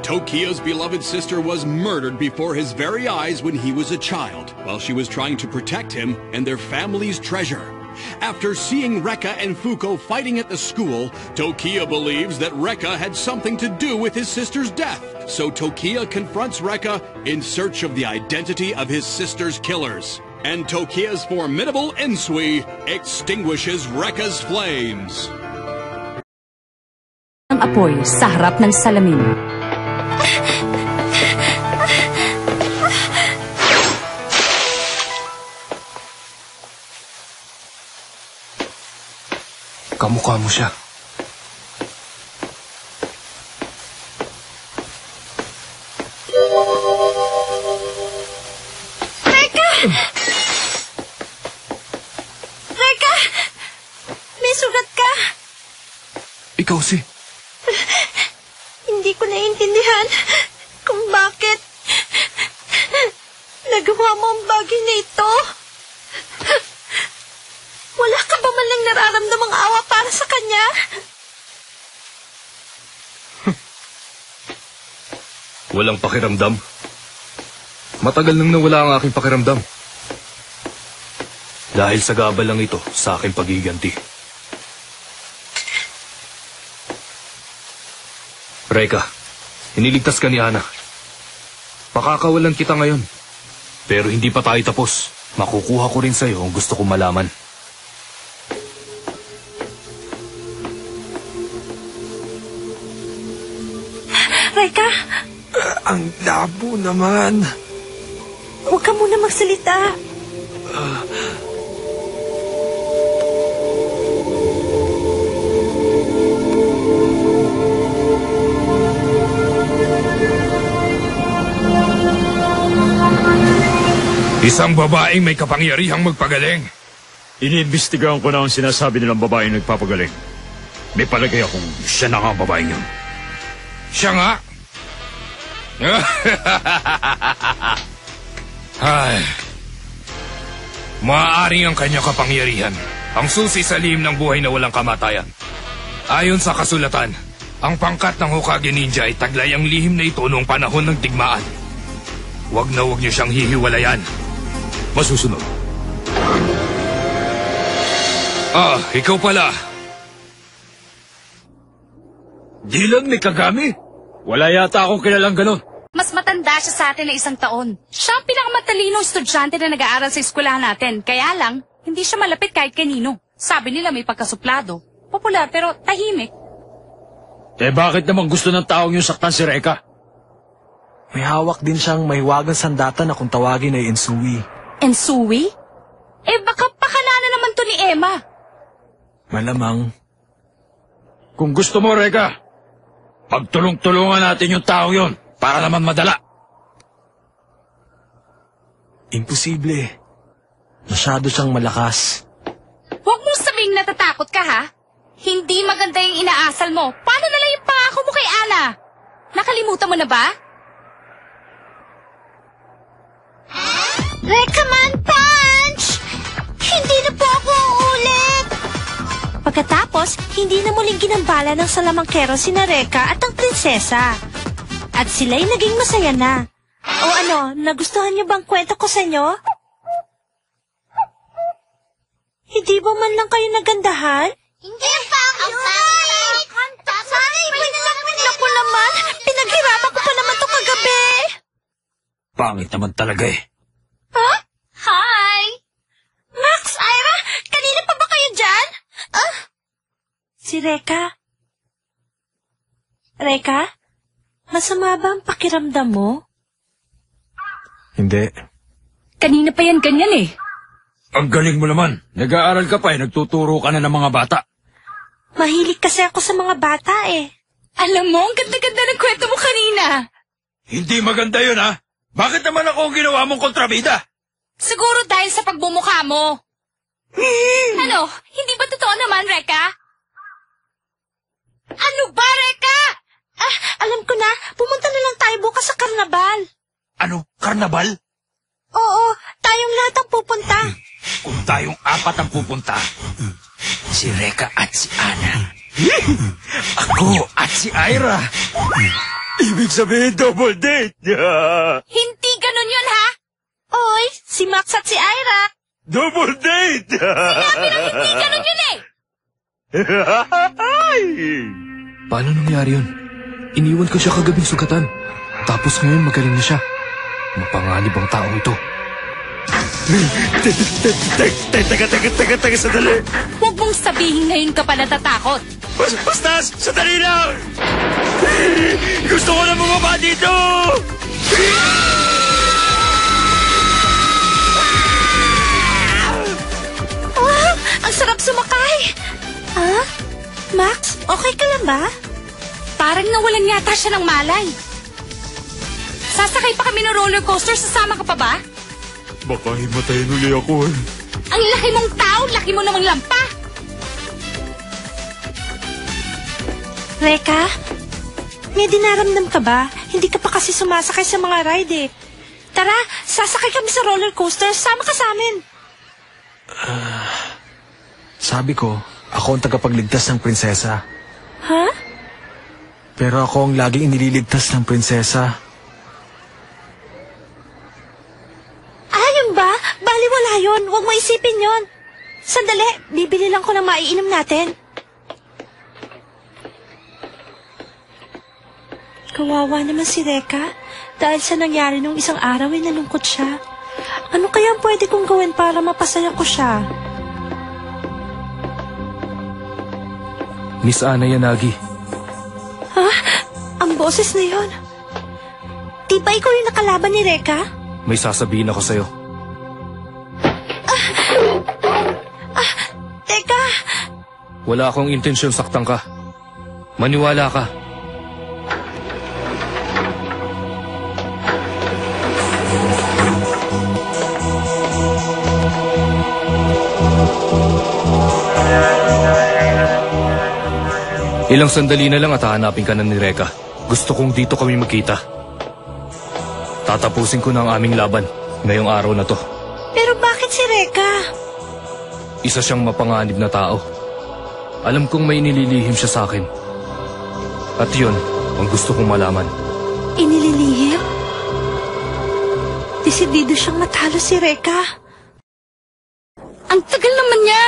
Tokia's beloved sister was murdered before his very eyes when he was a child, while she was trying to protect him and their family's treasure. After seeing Rekka and Fuko fighting at the school, Tokia believes that Rekka had something to do with his sister's death. So Tokia confronts Rekka in search of the identity of his sister's killers. And Tokia's formidable Ensui extinguishes Rekka's flames. Ang apoy sa harap ng salamin. Kamukha mo siya. Rekka! Rekka! May sugat ka! Ikaw si... Hindi ko naiintindihan kung bakit nagawa mo ang bagay na ito. Wala ka ba man lang nararamdamang awa para sa kanya? Walang pakiramdam. Matagal nang nawala ang aking pakiramdam. Dahil sa gabal lang ito sa aking pagiganti. Rekka, iniligtas ka ni Ana. Pakakawalan kita ngayon. Pero hindi pa tayo tapos. Makukuha ko rin sa'yo ang gusto kong malaman. Rekka? Ang labo naman. Huwag ka muna magsalita. Isang babaeng may kapangyarihang magpagaling. Iniimbestigahan ko na ang sinasabi nilang babaeng nagpapagaling. May palagay akong siya na nga ang babaeng yun. Siya nga. Ay. Maaaring ang kanyang kapangyarihan ang susi sa lihim ng buhay na walang kamatayan. Ayon sa kasulatan, ang pangkat ng Hokage Ninja ay taglay ang lihim na ito noong panahon ng digmaan. Huwag na huwag niyo siyang hihiwalayan. Masusunod. Ikaw pala. Dylan may Kagami? Wala yata akong kilalang ganon. Mas matanda siya sa atin na 1 taon. Siya ang pinakamatalino estudyante na nag-aaral sa eskwelahan natin. Kaya lang, hindi siya malapit kahit kanino. Sabi nila may pagkasuplado. Popular pero tahimik. Bakit naman gusto ng taong yung saktan si Rekka? May hawak din siyang mahiwagang sandata na kung tawagin ay Ensui. Ensui? Baka pakalanan naman to ni Emma. Malamang. Kung gusto mo, Rekka, pagtulong-tulungan natin yung tao yon para naman madala. Imposible. Masyado siyang malakas. Huwag mong sabihing natatakot ka, ha? Hindi maganda yung inaasal mo. Paano na lang yung pangako mo kay Ana? Nakalimutan mo na ba? Rekka man, punch! Hindi na po ako uulit! Pagkatapos, hindi na muling ginambala ng salamangkero sina Rekka at ang prinsesa. At sila'y naging masaya na. O ano, nagustuhan niyo bang kwento ko sa inyo? Hindi ba man lang kayo nagandahan? Hindi pa ako pangit! Naku naman, pinaghirapan ko pa naman to kagabi! Pangit naman talaga eh. Huh? Hi! Max, Ira, kanina pa ba kayo dyan? Si Rekka. Rekka, masama ba ang pakiramdam mo? Hindi. Kanina pa yan ganyan eh. Ang galing mo naman. Nag-aaral ka pa eh. Nagtuturo ka na ng mga bata. Mahilig kasi ako sa mga bata eh. Alam mo, ang ganda-ganda ng kwento mo kanina. Hindi maganda yun, ha? Bakit naman ako ang ginawa mong kontrabida? Siguro dahil sa pagbumukha mo. Ano? Hindi ba totoo naman, Rekka? Ano ba, Rekka? Alam ko na, pumunta na lang tayo bukas sa karnabal. Ano? Karnabal? Oo, tayong lahat ang pupunta. Kung tayong 4 ang pupunta, si Rekka at si Ana, ako at si Ira, Ibig sabihin double date! Hindi ganun yun, ha? Oy, si Max at si Ira. Double date! Hindi ganun yun eh! Paano nangyari yun? Iniwan ko siya kagabing sugatan. Tapos ngayon magaling na siya. Mapanganib ang taong ito. Teka, sandali! Huwag mong sabihin ngayon ka pa natatakot. Bastas! Sandali lang! Gusto ko na bumaba dito! Oh, ang sarap sumakay. Ah? Max, okay ka lang ba? Parang nawalan yata siya ng malay. Sasakay pa kami ng roller coaster, sasama ka pa ba? Baka himatayin uli ako eh. Ang laki mong tao, laki mo namang lampa. Reka, may dinaramdam ka ba? Hindi ka pa kasi sumasakay sa mga ride eh. Tara, sasakay kami sa roller coaster, sama ka sa amin. Sabi ko, ako ang tagapagligtas ng prinsesa. Ha? Pero ako ang laging inililigtas ng prinsesa. Ayun ba? Baliwala yun. Huwag mo isipin yun. Sandali, bibili lang ko ng maiinom natin. Kawawa naman si Reka. Dahil sa nangyari nung isang araw ay nalungkot siya. Ano kaya ang pwede kong gawin para mapasaya ko siya? Miss Ana Yanagi. Ha? Ang boses na yon. Di ba ikaw yung nakalaban ni Reka? May sasabihin ako sa'yo. Teka! Wala akong intensyon saktan ka. Maniwala ka. Ilang sandali na lang at hahanapin ka na ni Reka. Gusto kong dito kami magkita. Tatapusin ko na ang aming laban ngayong araw na to. Pero bakit si Reka? Isa siyang mapanganib na tao. Alam kong may inililihim siya sa akin. At yun ang gusto kong malaman. Inililihim? Desidido siyang matalo si Reka. Ang tagal naman niya.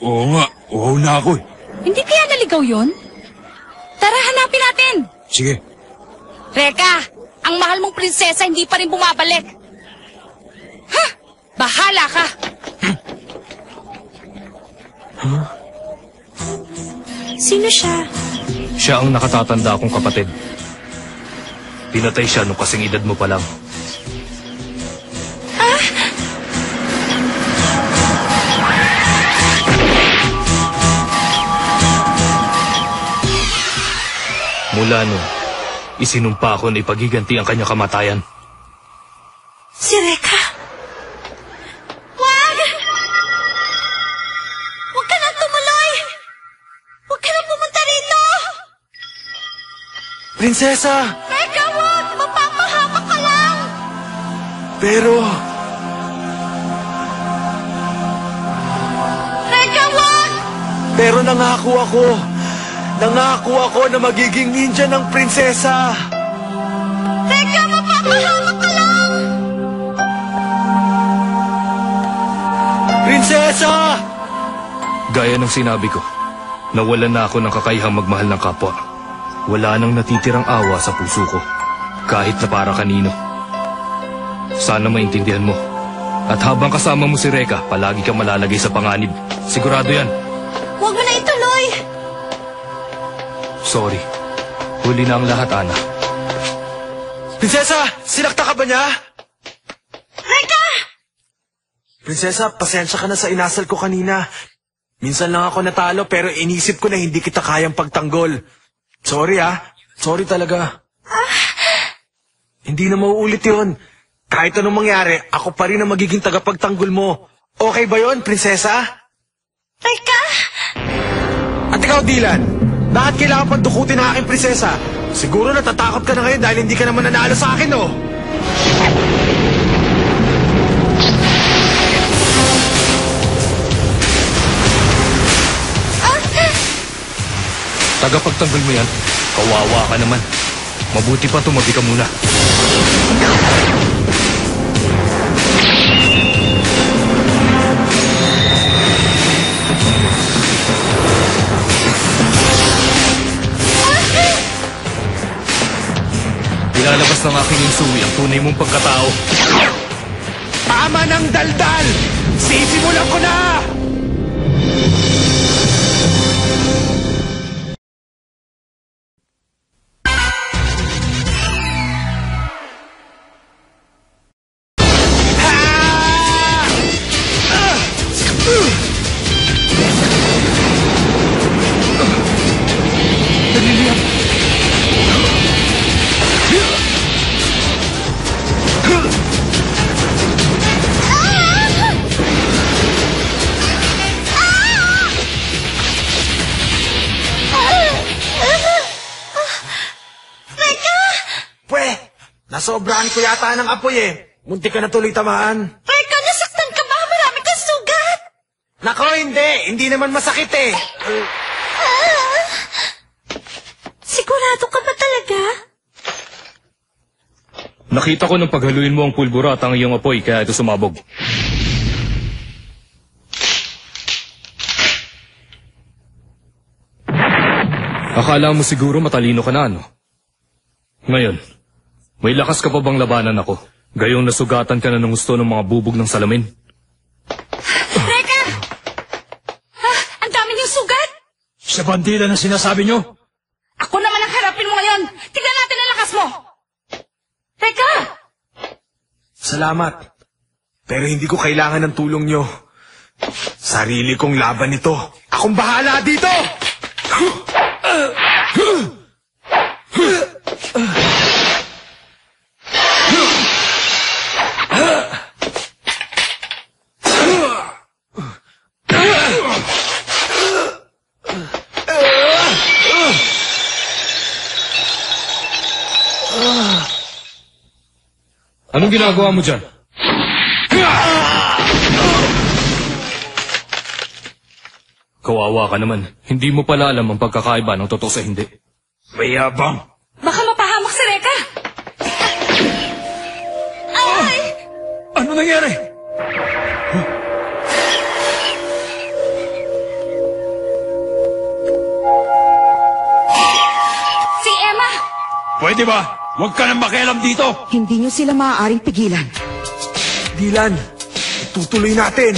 Oo nga, oo na ako eh. Hindi kaya naligaw yun? Tara, hanapin natin. Sige. Reka, ang mahal mong prinsesa hindi pa rin bumabalik. Ha? Bahala ka. Sino siya? Siya ang nakatatanda akong kapatid. Pinatay siya nung kasing edad mo pa lang. Mula nun, isinumpa ako na ipagiganti ang kanyang kamatayan. Si Reka? Wag! Huwag ka nang tumuloy! Huwag ka nang pumunta rito! Prinsesa! Reka, wag! Mapapahamak ka lang! Pero... Reka, wag! Pero nangako ako na magiging ninja ng prinsesa. Reka, mapapahamak ka lang! Prinsesa! Gaya ng sinabi ko, nawalan na ako ng kakayahang magmahal ng kapwa. Wala nang natitirang awa sa puso ko, kahit na para kanino. Sana maintindihan mo. At habang kasama mo si Reka, palagi kang malalagay sa panganib. Sigurado yan. Huwag mo na ituloy! Sorry. Huli na ang lahat, Ana. Prinsesa! Sinakta ka ba niya? Reka! Prinsesa, pasensya ka na sa inasal ko kanina. Minsan lang ako natalo pero inisip ko na hindi kita kayang pagtanggol. Sorry Sorry talaga. Hindi na mauulit yon. Kahit anong mangyari, ako pa rin ang magiging tagapagtanggol mo. Okay ba yon, prinsesa? Reka! At ikaw, Dylan, bakit kailangan pang dukutin ang aking prinsesa? Siguro natatakot ka na ngayon dahil hindi ka naman nanalo sa akin, no? Tagapagtanggol mo yan. Kawawa ka naman. Mabuti pa tumabi ka muna. Ilalabas ng aking insui ang tunay mong pagkatao. Tama ng daldal! Sisimulan ko na! Nasobrahan ko yata ng apoy eh. Munti ka na tuloy tamaan. Reka, nasaktan ka ba? Marami kang sugat. Nako, hindi. Hindi naman masakit eh. Sigurado ka ba talaga? Nakita ko nung paghaluin mo ang pulbura at ang iyong apoy, kaya ito sumabog. Akala mo siguro matalino ka na, ano? Ngayon, may lakas ka pa bang labanan ako? Gayong nasugatan ka na ng gusto ng mga bubog ng salamin? Reka! Ang dami niyong sugat! Sa bandila na sinasabi nyo? Ako naman ang harapin mo ngayon! Tignan natin ang lakas mo! Reka! Salamat. Pero hindi ko kailangan ng tulong nyo. Sarili kong laban ito. Akong bahala dito! Anong ginagawa mo dyan? Kawawa ka naman. Hindi mo pala alam ang pagkakaiba ng totoo sa hindi. Mayabang. Baka mapahamak si Reka! Ay! Ano nangyari? Si Emma! Pwede ba? Huwag ka nang makialam dito. Hindi niyo sila maaaring pigilan. Dylan, itutuloy natin.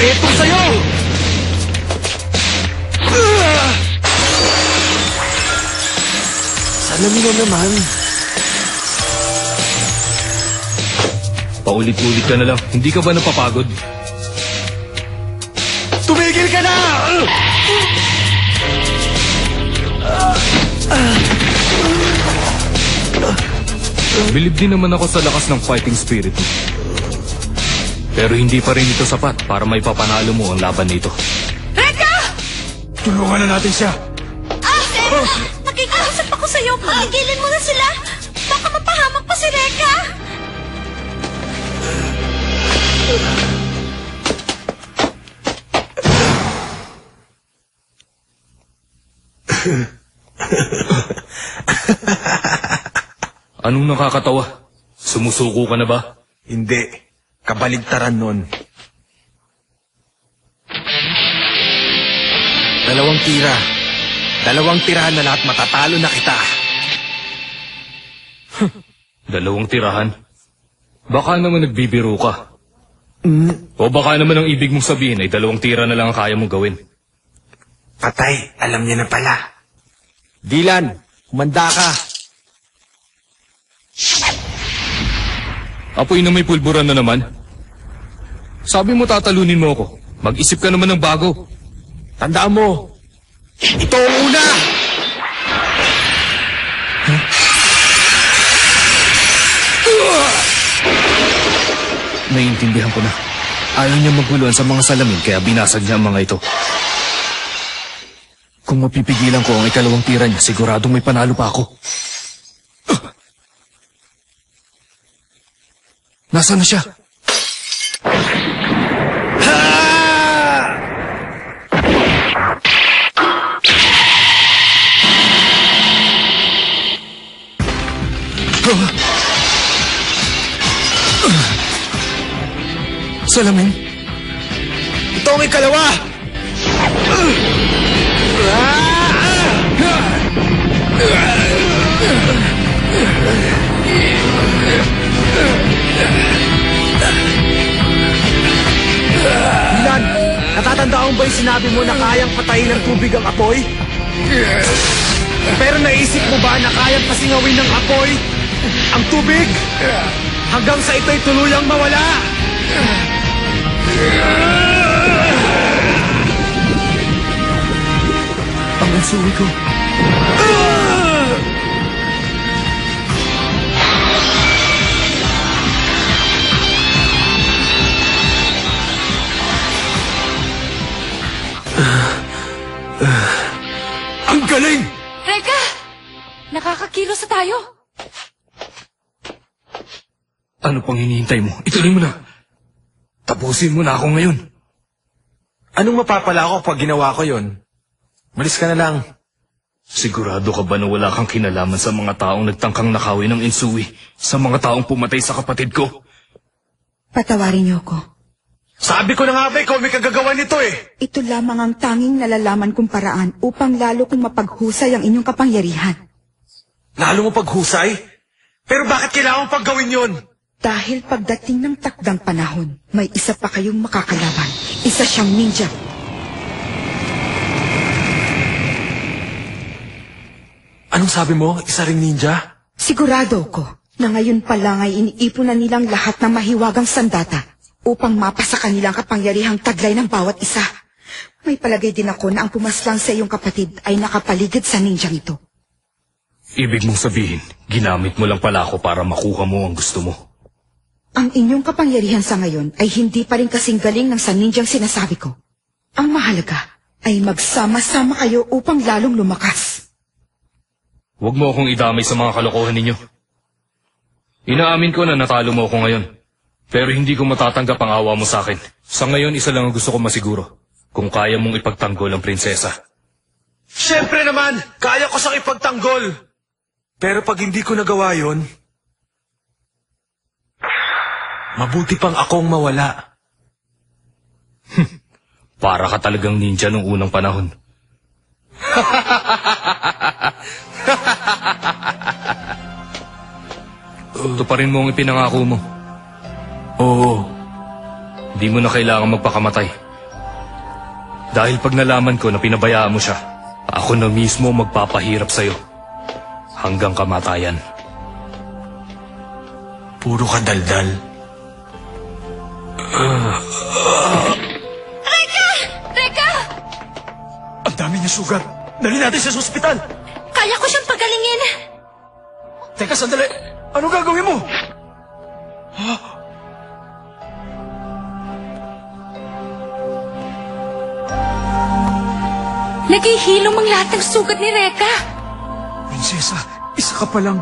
Ito sa'yo! Salamin mo naman. Paulit-ulit ka na lang. Hindi ka ba napapagod? Tumigil ka na! Bilib din naman ako sa lakas ng fighting spirit mo. Pero hindi pa rin ito sapat para may papanalo mo ang laban nito. Reka! Tulungan na natin siya. Emma! Nakikiusap ako sa'yo. Pagigilin mo na sila. Baka mapahamak pa si Reka. Anong nakakatawa? Sumusuko ka na ba? Hindi. Kabaligtaran nun. Dalawang tira. Dalawang tirahan na lahat matatalo na kita. Dalawang tirahan? Baka naman nagbibiro ka. O baka naman ang ibig mong sabihin ay dalawang tira na lang ang kaya mong gawin. Patay, alam niya na pala. Dylan, humanda ka. Apoy na may pulburan na naman. Sabi mo tatalunin mo ako. Mag-isip ka naman ng bago. Tandaan mo, ito ang una! Naiintindihan ko na. Ayaw niya maguluhan sa mga salamin kaya binasag niya ang mga ito. Kung mapipigilan ko ang ikalawang tira niya, siguradong may panalo pa ako. Nasaan na siya? Salamin? Ito ang ikalawa! Milan, natatandaan ba yung sinabi mo na kayang patayin ng tubig ang apoy? Pero naisip mo ba na kayang pasingawin ng apoy ang tubig? Hanggang sa ito'y tuluyang mawala! Ang ansuri ko. Ang galing! Reka! Nakakakilos na tayo. Ano pang hinihintay mo? Ituloy mo na. Tapusin mo na ako ngayon. Anong mapapala ako pag ginawa ko yon? Malis ka na lang. Sigurado ka ba na wala kang kinalaman sa mga taong nagtangkang nakawin ng Insui? Sa mga taong pumatay sa kapatid ko? Patawarin niyo ako. Sabi ko na nga ba, ikaw may kagagawa nito eh. Ito lamang ang tanging nalalaman kong paraan upang lalo kong mapaghusay ang inyong kapangyarihan. Lalo mo paghusay? Pero bakit kailangan pag gawin yun? Dahil pagdating ng takdang panahon, may isa pa kayong makakalaban. Isa siyang ninja. Anong sabi mo? Isa ring ninja? Sigurado ko na ngayon pa lang ay iniipon na nilang lahat ng mahiwagang sandata upang mapasa kanilang kapangyarihang taglay ng bawat isa. May palagay din ako na ang pumaslang sa iyong kapatid ay nakapaligid sa ninjang ito. Ibig mong sabihin, ginamit mo lang pala ako para makuha mo ang gusto mo. Ang inyong kapangyarihan sa ngayon ay hindi pa rin kasing galing ng sa ninjang sinasabi ko. Ang mahalaga ay magsama-sama kayo upang lalong lumakas. Huwag mo akong idamay sa mga kalokohan ninyo. Inaamin ko na natalo mo ako ngayon. Pero hindi ko matatanggap ang awa mo sa akin. Sa ngayon, isa lang ang gusto ko masiguro. Kung kaya mong ipagtanggol ang prinsesa. Siyempre naman, kaya ko siyang ipagtanggol. Pero pag hindi ko nagawa yon, mabuti pang akong mawala. Para ka talagang ninja nung unang panahon. Tuparin mo ang ipinangako mo. Oo. Di mo na kailangan magpakamatay. Dahil pag nalaman ko na pinabayaan mo siya, ako na mismo magpapahirap sa'yo. Hanggang kamatayan. Puro ka daldal. Reka! Ang dami niya sugat. Dali natin siya sa ospital. Kaya ko siyang pagalingin. Teka, sandali. Ano gagawin mo? Naghihilom ang lahat ng sugat ni Reka. Prinsesa, isa ka pa lang.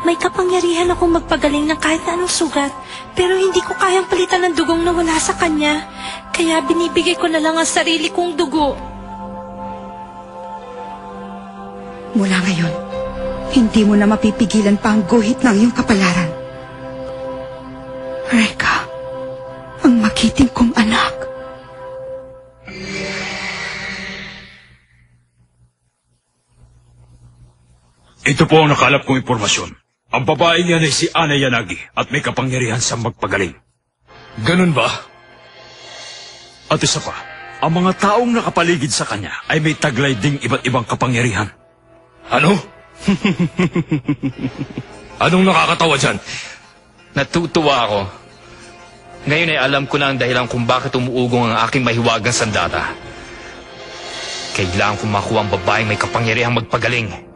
May kapangyarihan akong magpagaling ng kahit na anong sugat, pero hindi ko kayang palitan ng dugong nawala sa kanya. Kaya binibigay ko na lang ang sarili kong dugo. Mula ngayon, hindi mo na mapipigilan pa ang guhit ng iyong kapalaran. Reka, ang magiting kong anak. Ito po ang nakalap kong impormasyon. Ang babae niyan ay si Ana Yanagi at may kapangyarihan sa magpagaling. Ganun ba? At isa pa, ang mga taong nakapaligid sa kanya ay may taglay ding iba't ibang kapangyarihan. Ano? Anong nakakatawa dyan? Natutuwa ako. Ngayon ay alam ko na ang dahilan kung bakit umuugong ang aking mahiwagang sandata. Kailangan kong makuha ang babaeng may kapangyarihang magpagaling.